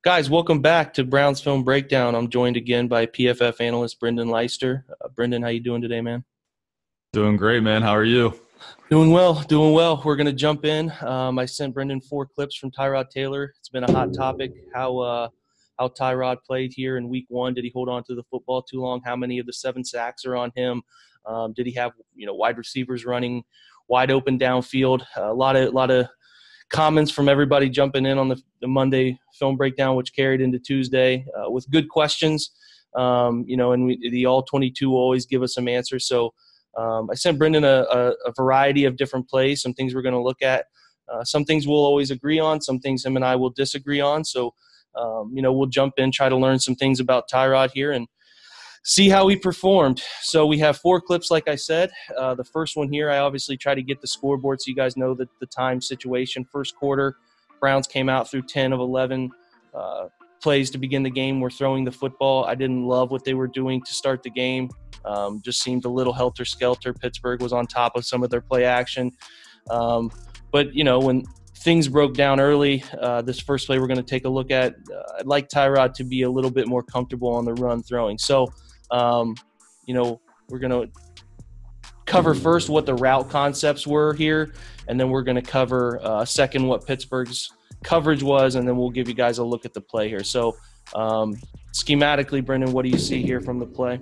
Guys, welcome back to Browns Film Breakdown. I'm joined again by PFF Analyst Brendan Leister. Brendan, how you doing today, man? Doing great, man. How are you? Doing well. We're going to jump in. I sent Brendan 4 clips from Tyrod Taylor. It's been a hot topic, how Tyrod played here in Week 1. Did he hold on to the football too long? How many of the 7 sacks are on him? Did he have wide receivers running wide open downfield? A lot of comments from everybody jumping in on the Monday film breakdown, which carried into Tuesday with good questions. And the all 22 will always give us some answers. So I sent Brendan a variety of different plays, some things we're going to look at. Some things we'll always agree on, some things him and I will disagree on. So, we'll jump in, try to learn some things about Tyrod here and see how he performed. So we have 4 clips, like I said. The first one here, I obviously try to get the scoreboard so you guys know the time situation. First quarter, Browns came out through 10 of 11 plays to begin the game. We're throwing the football. I didn't love what they were doing to start the game. Just seemed a little helter-skelter. Pittsburgh was on top of some of their play action. But when things broke down early, this first play we're going to take a look at, I'd like Tyrod to be a little bit more comfortable on the run throwing. So, we're going to cover first what the route concepts were here, and then we're going to cover second what Pittsburgh's coverage was, and then we'll give you guys a look at the play here. So, schematically, Brendan, what do you see here from the play?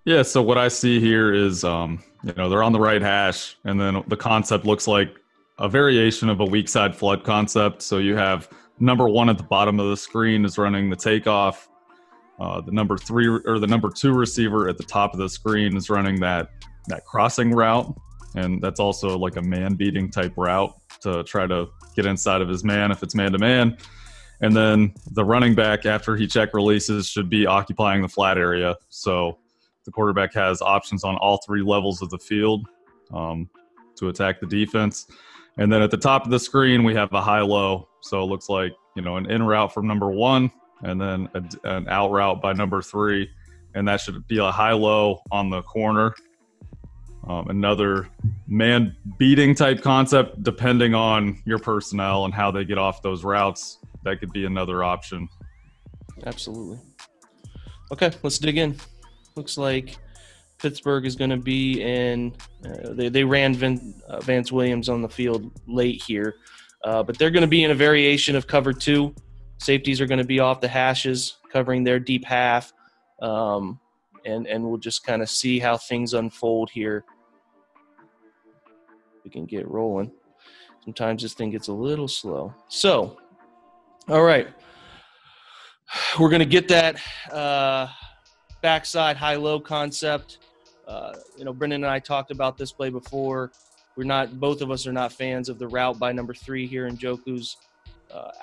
Yeah, so what I see here is, they're on the right hash, and then the concept looks like a variation of a weak side flood concept. So you have number 1 at the bottom of the screen is running the takeoff. The number 2 receiver at the top of the screen is running that crossing route, and that's also like a man-beating type route to try to get inside of his man if it's man-to-man. And then the running back, after he check releases, should be occupying the flat area. So the quarterback has options on all 3 levels of the field to attack the defense. And then at the top of the screen, we have a high-low. So it looks like, an in route from number 1 and then an out route by number 3. And that should be a high-low on the corner. Another man-beating type concept, depending on your personnel and how they get off those routes. That could be another option. Absolutely. Okay, let's dig in. Looks like Pittsburgh is going to be in they ran Vance Williams on the field late here, but they're going to be in a variation of cover 2. Safeties are going to be off the hashes, covering their deep half, and we'll just kind of see how things unfold here. We can get rolling. Sometimes this thing gets a little slow. So, all right. We're going to get that backside high-low concept. Brendan and I talked about this play before. Both of us are not fans of the route by number 3 here. And Njoku's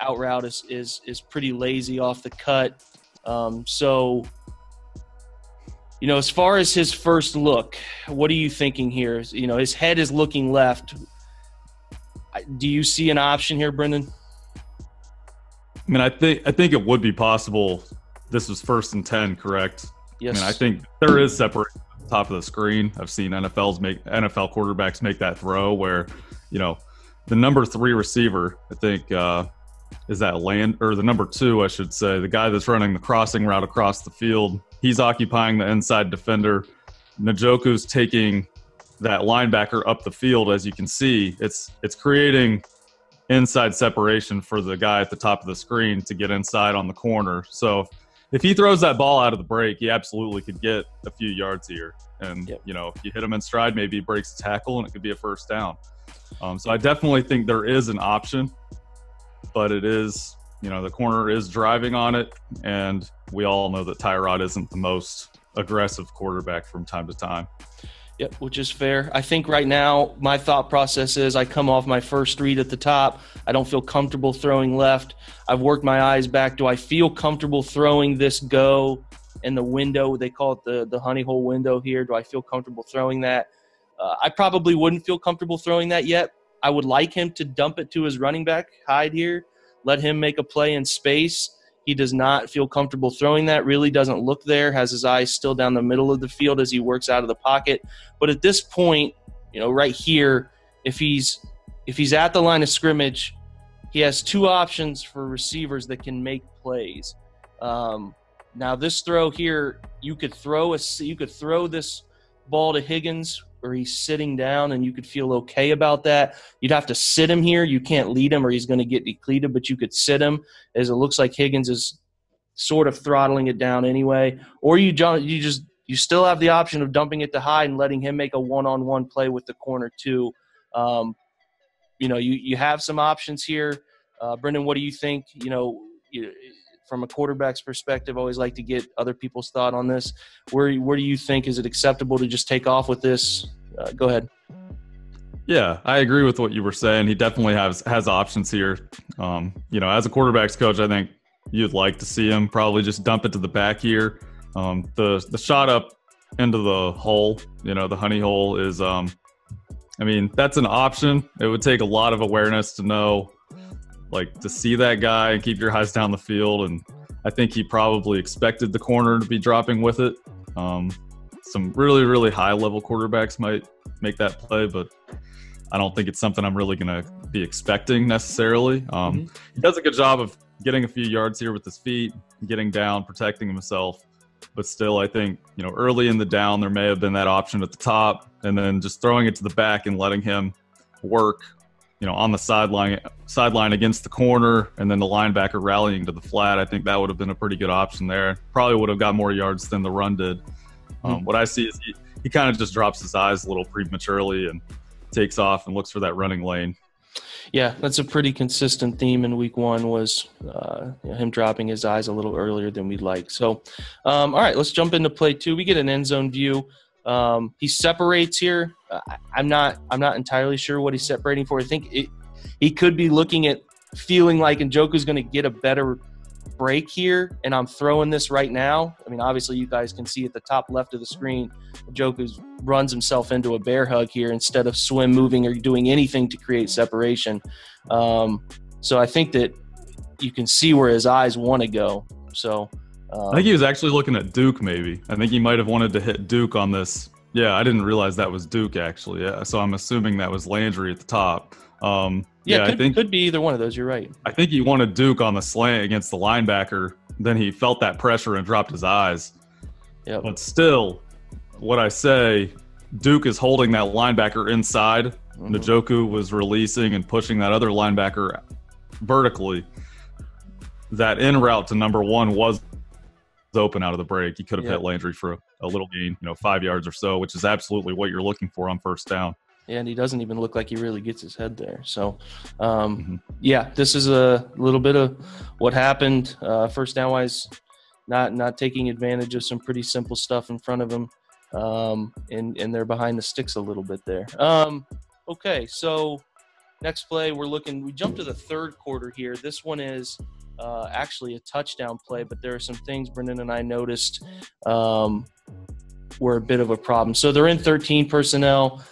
out route is pretty lazy off the cut. As far as his first look, what are you thinking here? His head is looking left. Do you see an option here, Brendan? I mean, I think it would be possible. This was 1st and 10, correct? Yes. I think there is separation at the top of the screen. I've seen NFL quarterbacks make that throw where, the number 3 receiver, I think, is that the number 2, I should say, the guy that's running the crossing route across the field. He's occupying the inside defender. Njoku's taking that linebacker up the field, as you can see. It's creating inside separation for the guy at the top of the screen to get inside on the corner. So if he throws that ball out of the break, he absolutely could get a few yards here. And, if you hit him in stride, maybe he breaks the tackle and it could be a first down. So I definitely think there is an option, but it is, the corner is driving on it. And we all know that Tyrod isn't the most aggressive quarterback from time to time. Yep, which is fair. I think right now my thought process is I come off my first read at the top. I don't feel comfortable throwing left. I've worked my eyes back. Do I feel comfortable throwing this go in the window? They call it the honey hole window here. Do I feel comfortable throwing that? I probably wouldn't feel comfortable throwing that yet. I would like him to dump it to his running back, Hyde here, let him make a play in space. He does not feel comfortable throwing that, really doesn't look there, has his eyes still down the middle of the field as he works out of the pocket. But at this point, right here, if he's at the line of scrimmage, he has two options for receivers that can make plays. Now this throw here, you could throw this ball to Higgins where he's sitting down, and you could feel okay about that. You'd have to sit him here. You can't lead him or he's going to get depleted, but you could sit him, as it looks like Higgins is sort of throttling it down anyway. Or you still have the option of dumping it to Hyde and letting him make a one-on-one play with the corner too. You have some options here. Brendan, what do you think? From a quarterback's perspective, I always like to get other people's thought on this. Where do you think, is it acceptable to just take off with this? Go ahead. Yeah, I agree with what you were saying. He definitely has options here. As a quarterback's coach, I think you'd like to see him probably just dump it to the back here. The shot up into the hole, the honey hole is, that's an option. It would take a lot of awareness to know, to see that guy and keep your eyes down the field. And I think he probably expected the corner to be dropping with it. Some really, really high-level quarterbacks might make that play, but I don't think it's something I'm really going to be expecting necessarily. He does a good job of getting a few yards here with his feet, getting down, protecting himself. But still, I think, early in the down, there may have been that option at the top, and then just throwing it to the back and letting him work, on the sideline against the corner, and then the linebacker rallying to the flat. I think that would have been a pretty good option there. Probably would have got more yards than the run did. What I see is he kind of just drops his eyes a little prematurely and takes off and looks for that running lane. Yeah, that's a pretty consistent theme in week one, was him dropping his eyes a little earlier than we'd like. So, all right, let's jump into play two. We get an end zone view. He separates here. I'm not entirely sure what he's separating for. I think he could be looking at feeling like Njoku's going to get a better break here, and I'm throwing this right now. Obviously you guys can see at the top left of the screen, Njoku runs himself into a bear hug here instead of swim moving or doing anything to create separation. So I think that you can see where his eyes want to go. So I think he was actually looking at Duke maybe. I think he might have wanted to hit Duke on this. Yeah, I didn't realize that was Duke actually. Yeah, so I'm assuming that was Landry at the top. I think could be either one of those. You're right. I think he wanted Duke on the slant against the linebacker. Then he felt that pressure and dropped his eyes. Yeah. But still, what I say, Duke is holding that linebacker inside. Njoku was releasing and pushing that other linebacker vertically. That in route to number one was open out of the break. He could have hit Landry for a little gain, 5 yards or so, which is absolutely what you're looking for on first down. Yeah, and he doesn't even look like he really gets his head there. So, this is a little bit of what happened. First down-wise, not taking advantage of some pretty simple stuff in front of him, and they're behind the sticks a little bit there. Okay, so next play, we jump to the third quarter here. This one is actually a touchdown play, but there are some things Brendan and I noticed were a bit of a problem. So they're in 13 personnel.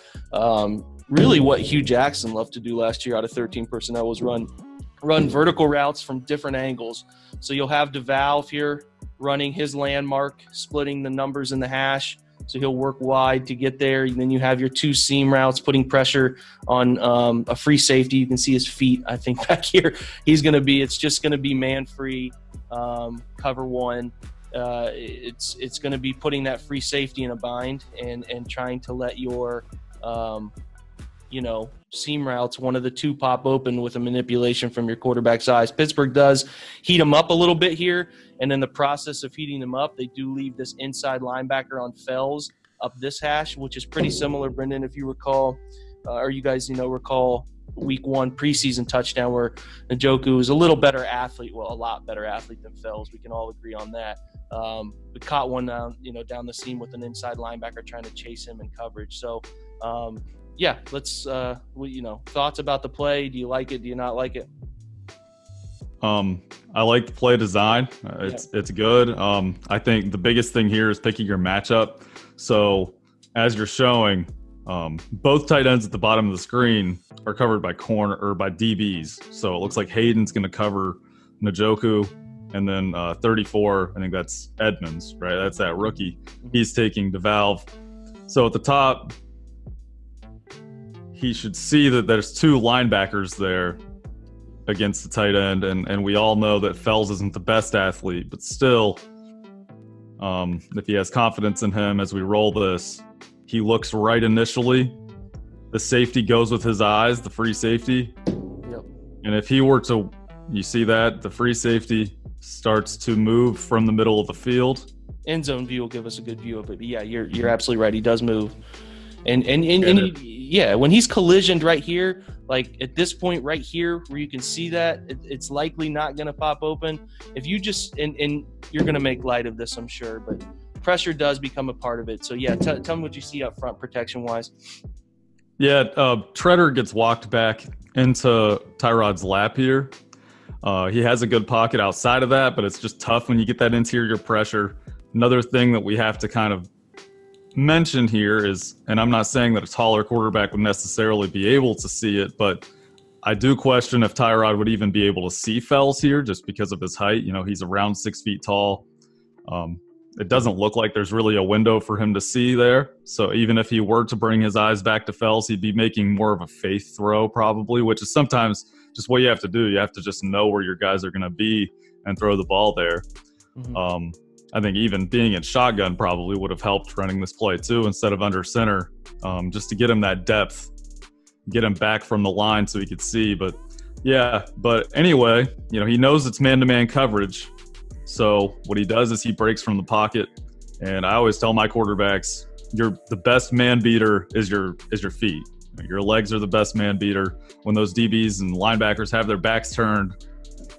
Really what Hugh Jackson loved to do last year out of 13 personnel was run vertical routes from different angles. So you'll have DeValve here running his landmark, splitting the numbers in the hash. So he'll work wide to get there. And then you have your two seam routes, putting pressure on a free safety. You can see his feet, I think, back here. It's just going to be man-free, cover one. It's going to be putting that free safety in a bind and trying to let your seam routes, one of the two, pop open with a manipulation from your quarterback's eyes. Pittsburgh does heat them up a little bit here, and in the process of heating them up, they do leave this inside linebacker on Fells up this hash, which is pretty similar, Brendan, if you recall, or you guys recall week one preseason touchdown where Njoku is a little better athlete, a lot better athlete than Fells. We can all agree on that. We caught one down the seam with an inside linebacker trying to chase him in coverage. So, let's thoughts about the play. Do you like it? Do you not like it? I like the play design. It's good. I think the biggest thing here is picking your matchup. So as you're showing, both tight ends at the bottom of the screen are covered by corner or by DBs. So it looks like Hayden's going to cover Njoku, and then 34, I think that's Edmonds, right? That's that rookie. He's taking DeValve. So at the top, he should see that there's two linebackers there against the tight end, and we all know that Fells isn't the best athlete, but still, if he has confidence in him as we roll this, he looks right initially. The safety goes with his eyes, the free safety. Yep. And if he were to, you see that, the free safety starts to move from the middle of the field. End zone view will give us a good view of it. But yeah, you're absolutely right. He does move. And when he's collisioned right here, like at this point right here where you can see that, it's likely not going to pop open. If you just and you're going to make light of this, I'm sure, but pressure does become a part of it. So yeah, tell me what you see up front protection wise. Yeah, Treader gets walked back into Tyrod's lap here. He has a good pocket outside of that, but it's just tough when you get that interior pressure. Another thing that we have to kind of mention here is, and I'm not saying that a taller quarterback would necessarily be able to see it, but I do question if Tyrod would even be able to see Fells here just because of his height. You know, he's around 6 feet tall. It doesn't look like there's really a window for him to see there. So even if he were to bring his eyes back to Fells, he'd be making more of a faith throw probably, which is sometimes just what you have to do. You have to just know where your guys are going to be and throw the ball there. Mm-hmm. I think even being in shotgun probably would have helped running this play too instead of under center, just to get him that depth, get him back from the line so he could see. But yeah, but anyway, you know, he knows it's man-to-man coverage. So what he does is he breaks from the pocket. And I always tell my quarterbacks, the best man beater is your feet. Your legs are the best man beater. When those DBs and linebackers have their backs turned,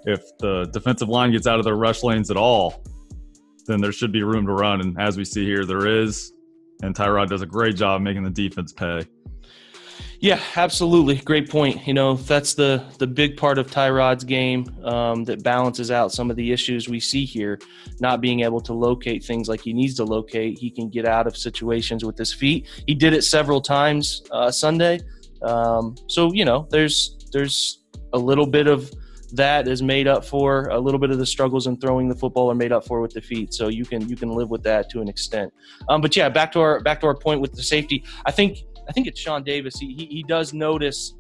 if the defensive line gets out of their rush lanes at all, then there should be room to run. And as we see here, there is. And Tyrod does a great job making the defense pay. Yeah, absolutely. Great point. You know, that's the big part of Tyrod's game that balances out some of the issues we see here, not being able to locate things like he needs to locate. He can get out of situations with his feet. He did it several times Sunday. So, you know, there's a little bit of that is made up for. A little bit of the struggles in throwing the football are made up for with the feet. So you can live with that to an extent. But yeah, back to our point with the safety. I think it's Sean Davis. He does notice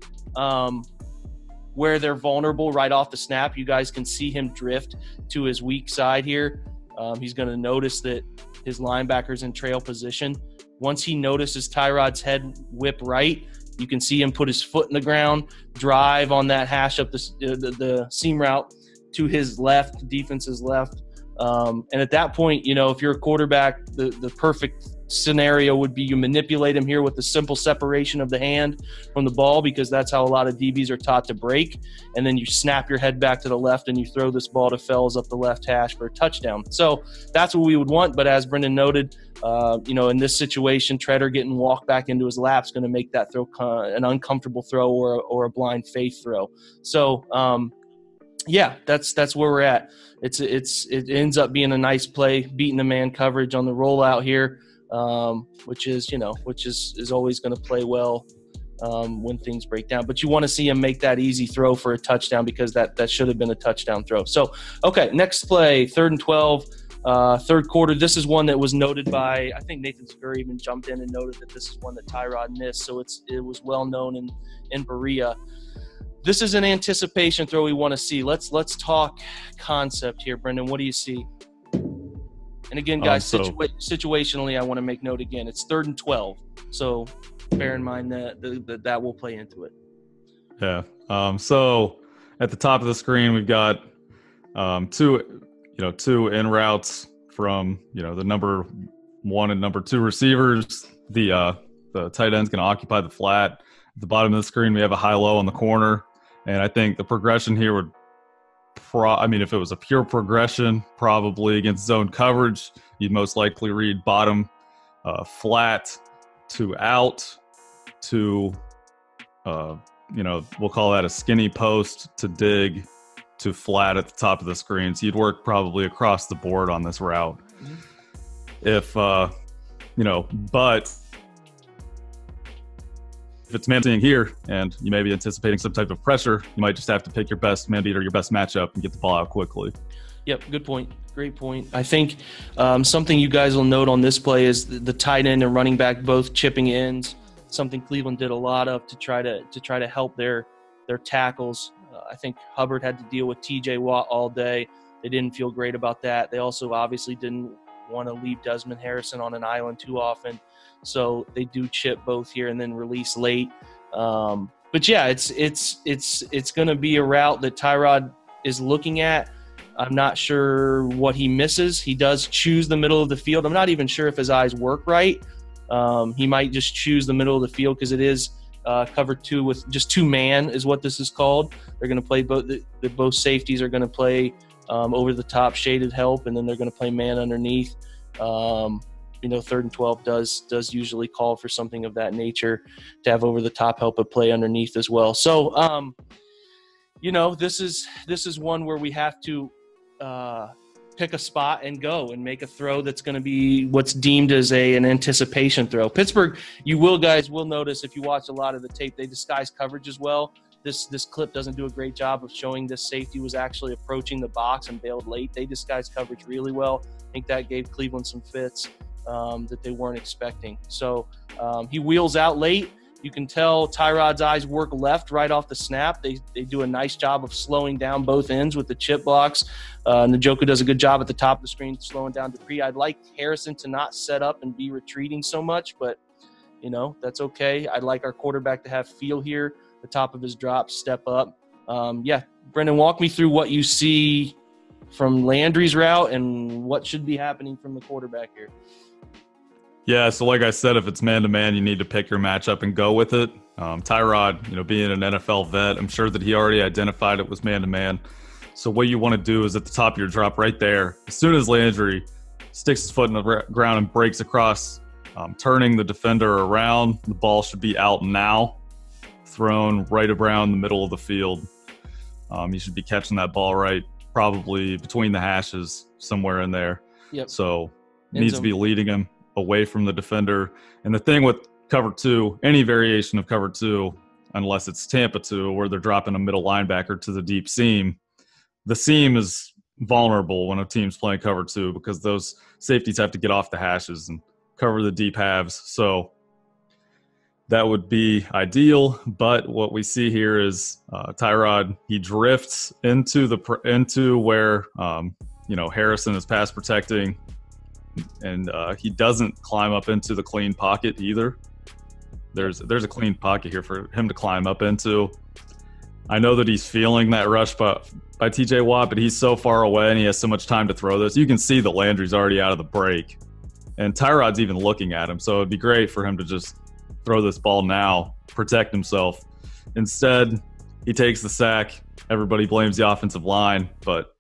where they're vulnerable right off the snap. You guys can see him drift to his weak side here. He's going to notice that his linebacker's in trail position. Once he notices Tyrod's head whip right, you can see him put his foot in the ground, drive on that hash up the seam route to his left, defense's left. And at that point, you know, if you're a quarterback, the perfect scenario would be you manipulate him here with the simple separation of the hand from the ball, because that's how a lot of DBs are taught to break. And then you snap your head back to the left and you throw this ball to Fells up the left hash for a touchdown. So that's what we would want. But as Brendan noted, you know, in this situation, Treader getting walked back into his lap is going to make that throw an uncomfortable throw or a blind faith throw. So, yeah, that's where we're at. It ends up being a nice play, beating the man coverage on the rollout here, which is always going to play well when things break down. But you want to see him make that easy throw for a touchdown, because that should have been a touchdown throw. So, okay, next play, 3rd and 12, third quarter. This is one that was noted by, I think Nathan Segura even jumped in and noted that this is one that Tyrod missed. So it was well known in Berea. This is an anticipation throw we want to see. Let's talk concept here, Brendan. What do you see? And again, guys, situationally, I want to make note again. It's 3rd and 12, so bear in mind that will play into it. Yeah. So at the top of the screen, we've got two in routes from the number 1 and number 2 receivers. The tight end's going to occupy the flat. At the bottom of the screen, we have a high-low on the corner. And I think the progression here would if it was a pure progression, probably against zone coverage, you'd most likely read bottom flat to out to, we'll call that a skinny post to dig to flat at the top of the screen. So you'd work probably across the board on this route. Mm-hmm. But if it's man-beating here and you may be anticipating some type of pressure, you might just have to pick your best man-beat or your best matchup and get the ball out quickly. Yep, good point. Great point. I think something you guys will note on this play is the tight end and running back both chipping ends, something Cleveland did a lot of to try to help their tackles I think Hubbard had to deal with TJ Watt all day. They didn't feel great about that. They also obviously didn't want to leave Desmond Harrison on an island too often. So they do chip both here and then release late. But yeah, it's going to be a route that Tyrod is looking at. I'm not sure what he misses. He does choose the middle of the field. I'm not even sure if his eyes work right. He might just choose the middle of the field because it is cover two with just two man is what this is called. They're going to play both safeties are going to play over the top shaded help, and then they're going to play man underneath. 3rd and 12 does usually call for something of that nature to have over the top help but play underneath as well. So this is one where we have to pick a spot and go and make a throw that's going to be what's deemed as an anticipation throw. Pittsburgh, guys will notice if you watch a lot of the tape, they disguise coverage as well. This clip doesn't do a great job of showing this safety was actually approaching the box and bailed late. They disguised coverage really well. I think that gave Cleveland some fits that they weren't expecting. So he wheels out late. You can tell Tyrod's eyes work left right off the snap. They do a nice job of slowing down both ends with the chip blocks. And Njoku does a good job at the top of the screen slowing down Dupree. I'd like Harrison to not set up and be retreating so much, but, that's okay. I'd like our quarterback to have feel here, the top of his drop, step up. Brendan, walk me through what you see from Landry's route and what should be happening from the quarterback here. Yeah, so like I said, if it's man-to-man, you need to pick your matchup and go with it. Tyrod, being an NFL vet, I'm sure that he already identified it was man-to-man. So what you want to do is at the top of your drop right there, as soon as Landry sticks his foot in the ground and breaks across, turning the defender around, the ball should be out now, thrown right around the middle of the field. You should be catching that ball right, probably between the hashes, somewhere in there. Yep. So needs to be leading him away from the defender. And the thing with cover two, any variation of cover two, unless it's Tampa 2 where they're dropping a middle linebacker to the deep seam, the seam is vulnerable when a team's playing cover two because those safeties have to get off the hashes and cover the deep halves. So that would be ideal. But what we see here is Tyrod, he drifts into where Harrison is pass protecting. And he doesn't climb up into the clean pocket either. There's a clean pocket here for him to climb up into. I know that he's feeling that rush by TJ Watt, but he's so far away and he has so much time to throw this. You can see that Landry's already out of the break. And Tyrod's even looking at him. So it'd be great for him to just throw this ball now, protect himself. Instead, he takes the sack. Everybody blames the offensive line. But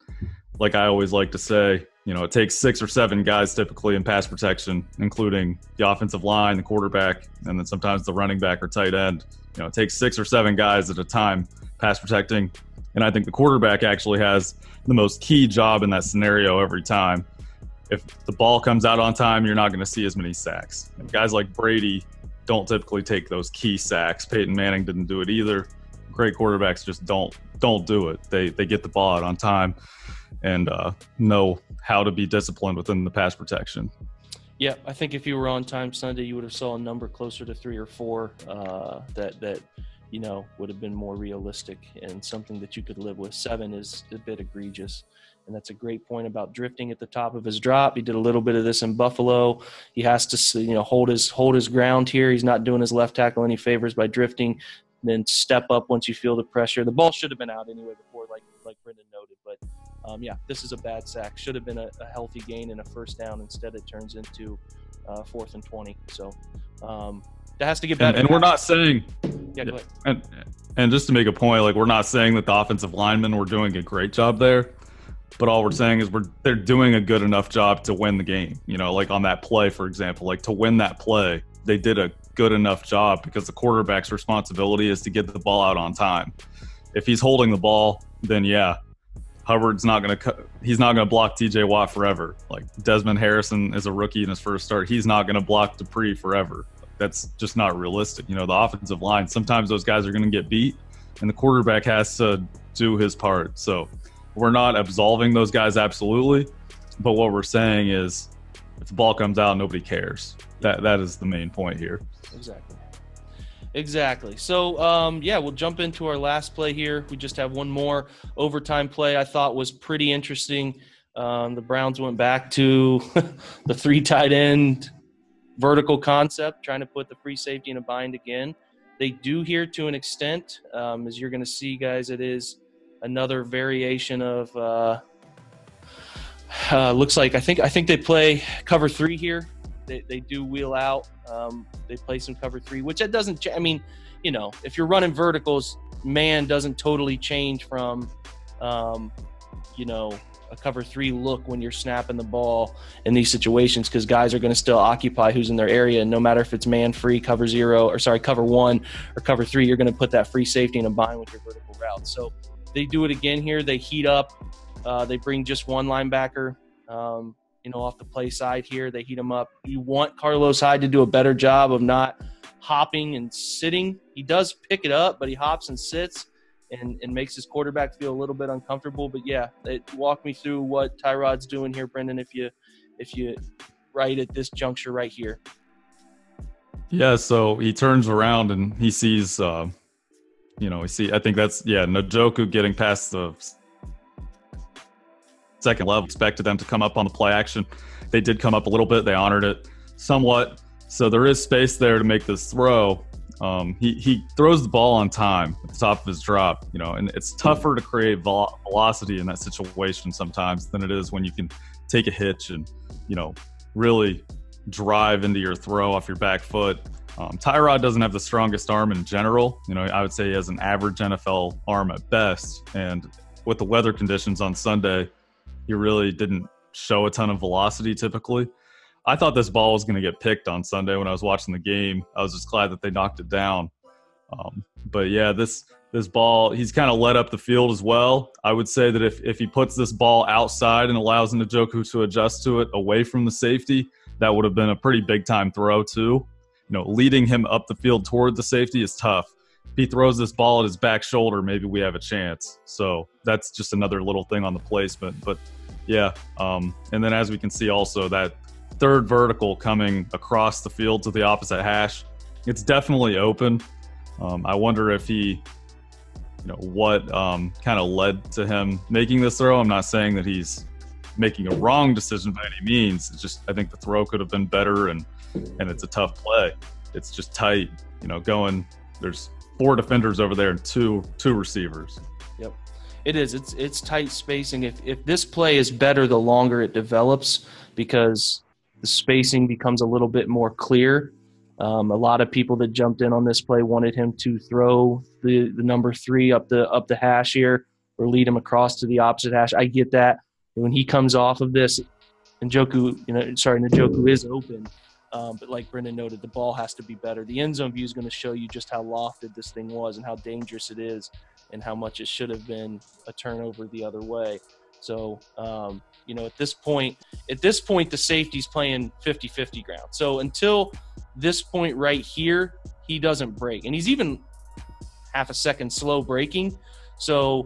like I always like to say, it takes 6 or 7 guys typically in pass protection, including the offensive line, the quarterback, and then sometimes the running back or tight end. It takes 6 or 7 guys at a time pass protecting. And I think the quarterback actually has the most key job in that scenario every time. If the ball comes out on time, you're not going to see as many sacks. And guys like Brady don't typically take those key sacks. Peyton Manning didn't do it either. Great quarterbacks just don't do it. They get the ball out on time and know how to be disciplined within the pass protection. Yeah, I think if you were on time Sunday, you would have saw a number closer to 3 or 4 that would have been more realistic and something that you could live with. 7 is a bit egregious, and that's a great point about drifting at the top of his drop. He did a little bit of this in Buffalo. He has to hold his ground here. He's not doing his left tackle any favors by drifting. Then step up once you feel the pressure. The ball should have been out anyway before, like Brendan noted, but. This is a bad sack. Should have been a healthy gain and a first down. Instead, it turns into 4th and 20. So that has to get better. And we're not saying – yeah, go ahead. And just to make a point, we're not saying that the offensive linemen were doing a great job there, but all we're saying is they're doing a good enough job to win the game. On that play, for example, to win that play, they did a good enough job because the quarterback's responsibility is to get the ball out on time. If he's holding the ball, then yeah – Hubbard's not going to block TJ Watt forever. Desmond Harrison is a rookie in his first start. He's not going to block Dupree forever. That's just not realistic. The offensive line, sometimes those guys are going to get beat and the quarterback has to do his part. So we're not absolving those guys absolutely, but what we're saying is if the ball comes out, nobody cares. That is the main point here. Exactly. Exactly. So, yeah, we'll jump into our last play here. We just have one more overtime play I thought was pretty interesting. The Browns went back to the 3 tight end vertical concept, trying to put the free safety in a bind again. They do here to an extent. As you're going to see, guys, it is another variation of looks like I think they play cover 3 here. They do wheel out. They play some cover 3, which that doesn't – I mean, you know, if you're running verticals, man doesn't totally change from, you know, a cover 3 look when you're snapping the ball in these situations, because guys are going to still occupy who's in their area. And no matter if it's man free, cover 1 or cover 3, you're going to put that free safety in a bind with your vertical route. So they do it again here. They heat up. They bring just one linebacker, you know, off the play side here. They heat him up. You want Carlos Hyde to do a better job of not hopping and sitting. He does pick it up, but he hops and sits and makes his quarterback feel a little bit uncomfortable. But yeah, walk me through what Tyrod's doing here, Brendan, if you right at this juncture right here. Yeah, so he turns around and he sees, I think that's, Njoku getting past the second level. Expected them to come up on the play action. They did come up a little bit. They honored it somewhat. So there is space there to make this throw. He throws the ball on time at the top of his drop, you know, and it's tougher to create velocity in that situation sometimes than it is when you can take a hitch and, you know, really drive into your throw off your back foot. Tyrod doesn't have the strongest arm in general. You know, I would say he has an average NFL arm at best. And with the weather conditions on Sunday, he really didn't show a ton of velocity typically. I thought this ball was going to get picked on Sunday when I was watching the game. I was just glad that they knocked it down. But yeah, this ball, he's kind of led up the field as well. I would say that if he puts this ball outside and allows Njoku to adjust to it away from the safety, that would have been a pretty big-time throw too. You know, leading him up the field toward the safety is tough. If he throws this ball at his back shoulder, maybe we have a chance. So that's just another little thing on the placement. But yeah, and then as we can see also, that third vertical coming across the field to the opposite hash, it's definitely open. I wonder if he, you know, what kind of led to him making this throw. I'm not saying that he's making a wrong decision by any means. It's just, I think the throw could have been better, and it's a tough play. It's just tight, you know, there's 4 defenders over there and two receivers. Yep. It is. It's tight spacing. If this play is better, the longer it develops, because the spacing becomes a little bit more clear. A lot of people that jumped in on this play wanted him to throw the number 3 up the hash here, or lead him across to the opposite hash. I get that. When he comes off of this, Njoku is open. But like Brendan noted, the ball has to be better. The end zone view is going to show you just how lofted this thing was and how dangerous it is and how much it should have been a turnover the other way. So, you know, at this point, the safety's playing 50-50 ground. So until this point right here, he doesn't break. And he's even half a second slow breaking. So,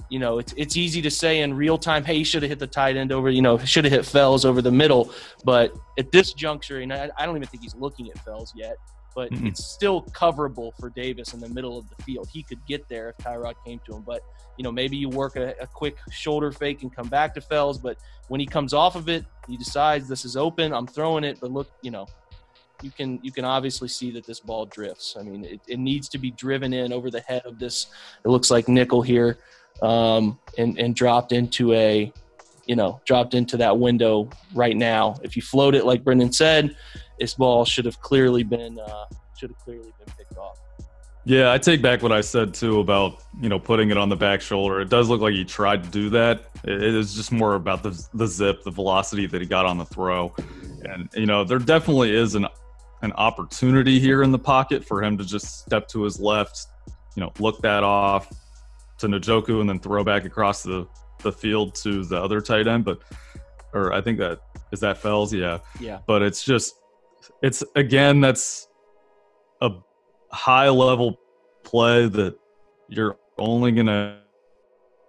you know, it's easy to say in real time, hey, he should have hit the tight end over, you know, should have hit Fells over the middle. But at this juncture, and I don't even think he's looking at Fells yet, but it's still coverable for Davis in the middle of the field. He could get there if Tyrod came to him. But, you know, maybe you work a quick shoulder fake and come back to Fells. But when he comes off of it, he decides this is open, I'm throwing it. But look, you know, you can obviously see that this ball drifts. I mean, it needs to be driven in over the head of this, it looks like nickel here, and dropped into that window right now. If you float it like Brendan said, this ball should have clearly been picked off. Yeah, I take back what I said too about, you know, putting it on the back shoulder. It does look like he tried to do that. It is just more about the zip, the velocity that he got on the throw. And, you know, there definitely is an opportunity here in the pocket for him to just step to his left, you know, look that off to Njoku and then throw back across the field to the other tight end. Or I think that Fells? Yeah. But it's again, that's a high level play that you're only going to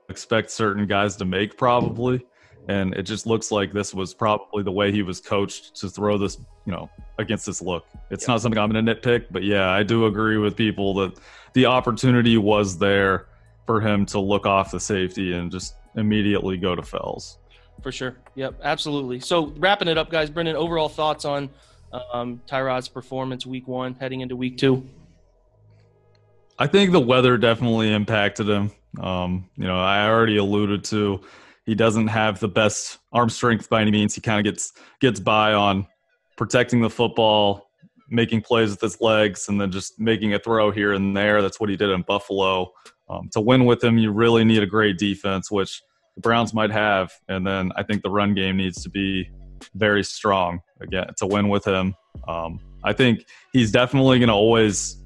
expect certain guys to make probably. And it just looks like this was probably the way he was coached to throw this, against this look. It's not something I'm going to nitpick, but yeah, I do agree with people that the opportunity was there for him to look off the safety and just immediately go to Fells. For sure. Yep, absolutely. So wrapping it up, guys, Brendan, overall thoughts on Tyrod's performance week 1 heading into week 2? I think the weather definitely impacted him. I already alluded to he doesn't have the best arm strength by any means. He kind of gets by on protecting the football, making plays with his legs, and then just making a throw here and there. That's what he did in Buffalo. To win with him, you really need a great defense, which the Browns might have. And then I think the run game needs to be very strong again to win with him. I think he's definitely going to always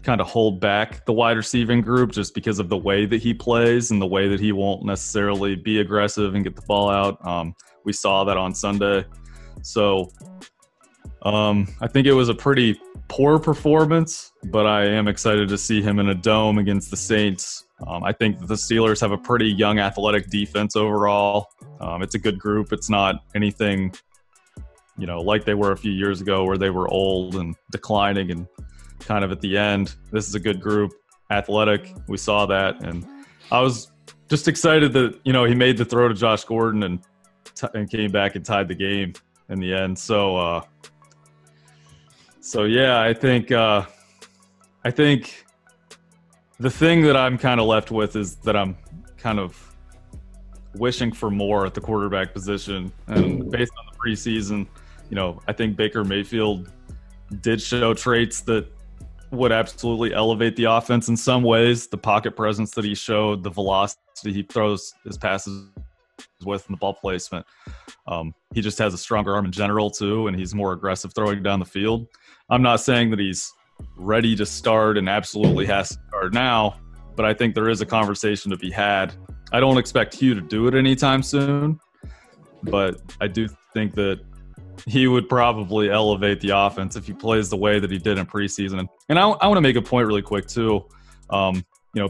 kind of hold back the wide receiving group just because of the way that he plays and the way that he won't necessarily be aggressive and get the ball out. We saw that on Sunday. So I think it was a pretty poor performance, but I am excited to see him in a dome against the Saints. I think that the Steelers have a pretty young athletic defense overall. It's a good group. It's not anything, like they were a few years ago where they were old and declining and kind of at the end. This is a good group, athletic. We saw that. And I was just excited that, he made the throw to Josh Gordon and came back and tied the game in the end. So yeah, I think the thing that I'm kind of left with is that I'm kind of wishing for more at the quarterback position. And based on the preseason, I think Baker Mayfield did show traits that would absolutely elevate the offense in some ways. The pocket presence that he showed, the velocity he throws his passes with, and the ball placement. He just has a stronger arm in general too, and he's more aggressive throwing down the field. I'm not saying that he's ready to start and absolutely has to start now, but I think there is a conversation to be had. I don't expect Hugh to do it anytime soon, but I do think that he would probably elevate the offense if he plays the way that he did in preseason. And I want to make a point really quick too.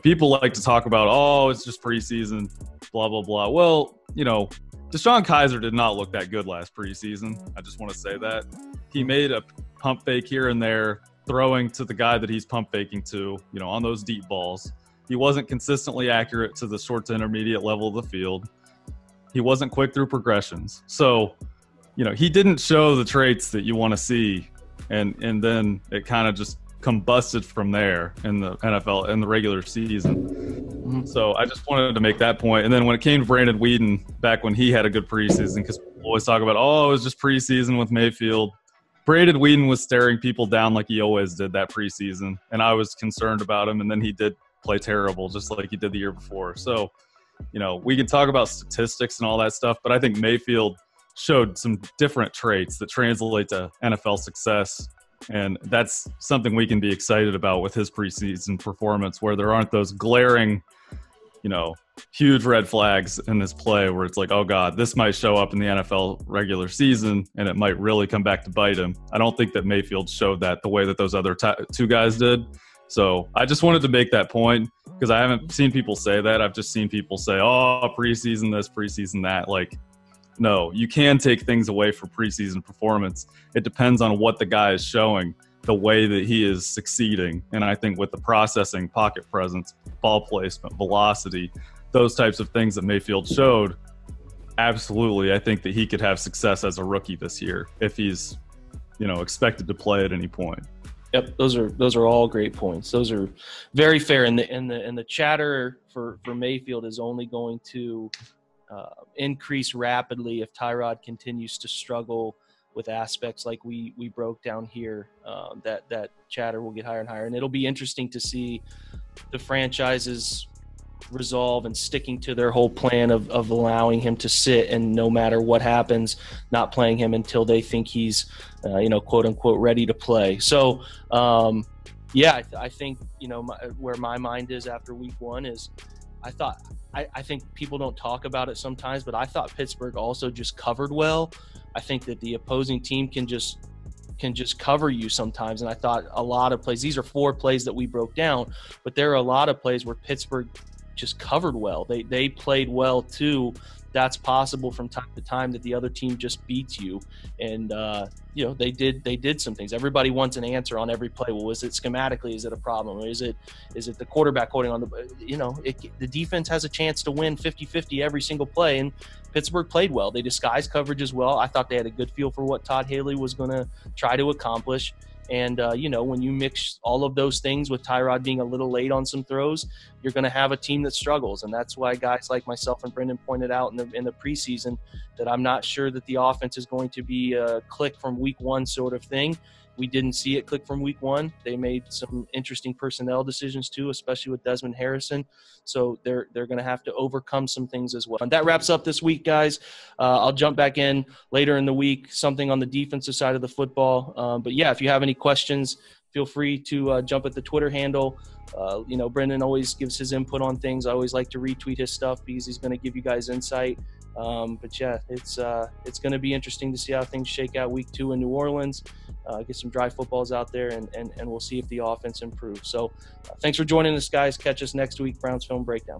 People like to talk about, it's just preseason, blah, blah, blah. Well, Deshaun Kaiser did not look that good last preseason. I just want to say that. He made a pump fake here and there, throwing to the guy that he's pump faking to, on those deep balls. He wasn't consistently accurate to the short to intermediate level of the field. He wasn't quick through progressions. So, he didn't show the traits that you want to see. And then it kind of just combusted from there in the NFL in the regular season. So I just wanted to make that point. And then when it came to Brandon Weeden, back when he had a good preseason, because people always talk about, it was just preseason with Mayfield. Brandon Weeden was staring people down like he always did that preseason. And I was concerned about him. And then he did play terrible, just like he did the year before. So, we can talk about statistics and all that stuff, but I think Mayfield showed some different traits that translate to NFL success. And that's something we can be excited about with his preseason performance, where there aren't those glaring, huge red flags in this play where it's like, oh God, this might show up in the NFL regular season and it might really come back to bite him. I don't think that Mayfield showed that the way that those other two guys did. So I just wanted to make that point because I haven't seen people say that. I've just seen people say, preseason this, preseason that. Like, no, you can take things away from preseason performance. It depends on what the guy is showing, the way that he is succeeding. And I think with the processing, pocket presence, ball placement, velocity, those types of things that Mayfield showed, absolutely, I think that he could have success as a rookie this year if he's, expected to play at any point. Yep, those are all great points. Those are very fair. And the chatter for Mayfield is only going to increase rapidly if Tyrod continues to struggle with aspects like we broke down here. That chatter will get higher and higher, and it'll be interesting to see the franchises resolve and sticking to their whole plan of allowing him to sit and no matter what happens, not playing him until they think he's quote unquote ready to play. So I think where my mind is after week 1 is I think people don't talk about it sometimes, but I thought Pittsburgh also just covered well. I think that the opposing team can just cover you sometimes. And I thought a lot of plays, these are 4 plays that we broke down, but there are a lot of plays where Pittsburgh just covered well. They played well too, that's possible from time to time, that the other team just beats you. And they did some things. Everybody wants an answer on every play. Well, is it schematically? Is it a problem? Or is it the quarterback holding on the defense has a chance to win 50-50 every single play, and Pittsburgh played well. They disguised coverage as well. I thought they had a good feel for what Todd Haley was going to try to accomplish. And, when you mix all of those things with Tyrod being a little late on some throws, you're going to have a team that struggles. And that's why guys like myself and Brendan pointed out in the preseason that I'm not sure that the offense is going to be a click from week one sort of thing. We didn't see it click from week one. They made some interesting personnel decisions too, especially with Desmond Harrison. So they're going to have to overcome some things as well. And that wraps up this week, guys. I'll jump back in later in the week, something on the defensive side of the football. But yeah, if you have any questions, feel free to jump at the Twitter handle. Brendan always gives his input on things. I always like to retweet his stuff because he's going to give you guys insight. But yeah, it's going to be interesting to see how things shake out week 2 in New Orleans. Get some dry footballs out there, and we'll see if the offense improves. So thanks for joining us, guys. Catch us next week, Browns Film Breakdown.